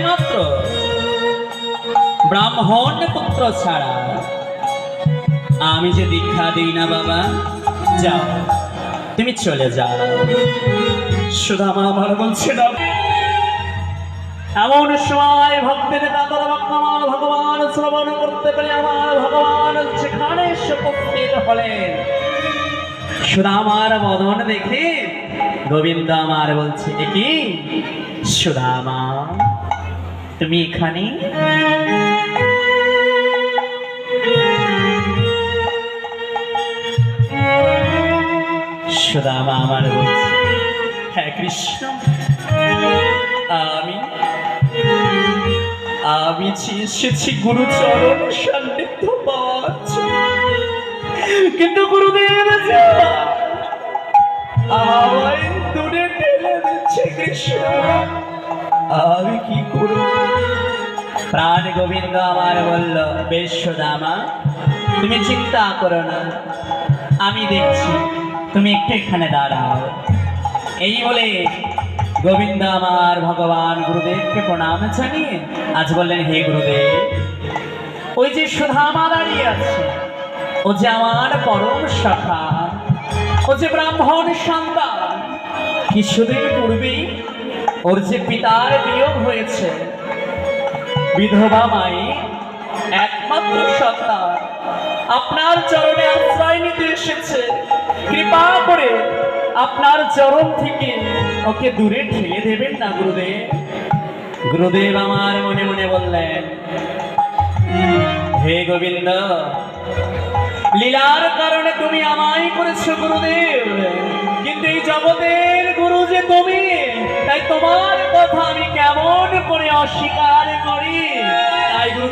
একমাত্র ব্রাহ্মণ পুত্র ছাড়া আমি যে দীক্ষা দিই না বাবা। যাও, তুমি চলে যাও। সুদামা আমার বলছে না, এমন সময় ভক্তের কাতর ভক্তমান ভগবান শ্রবণ করতে পেরে আমার ভগবান সেখানে উপস্থিত হলেন। সুদামার বদন দেখে গোবিন্দ আমার বলছে, এ কি সুদামা, তুমি এখানে? সুদামা আমার বলছে, হ্যাঁ কৃষ্ণ, আমি এসেছি গুরুচরণ সান্নিধ্য পাওয়ার জন্য। কিন্তু গুরুদেব আমায় দূরে ঠেলে দিচ্ছে কৃষ্ণ, আমি কি করব? প্রাণ গোবিন্দ আমার বলল, বেশ সুদামা, তুমি চিন্তা করো না, আমি দেখছি, তুমি একটু এখানে দাঁড়াও। এই বলে গোবিন্দ আমার ভগবান গুরুদেবকে প্রণাম জানিয়ে আজ বললেন, হে গুরুদেব, ওই যে সুদামা দাঁড়িয়ে আছে, ও যে আমার পরম সখা, ও যে ব্রাহ্মণ সন্তান, কিছুদিন পূর্বেই ওর যে পিতার বিয়োগ হয়েছে, বিধবা মাই একমাত্র সন্তান আপনার চরণে আশ্রয় নিতে এসেছে। কৃপা করে আপনার চরণ থেকে ওকে দূরে ঠেলে দেবেন না গুরুদেব। গুরুদেব আমার মনে মনে বললেন, হে গোবিন্দ, লীলার কারণে তুমি আমায় করেছো গুরুদেব, কিন্তু এই জগতের গুরু যে তুমি, তাই তোমার কথা আমি কেমন করে অস্বীকার করি?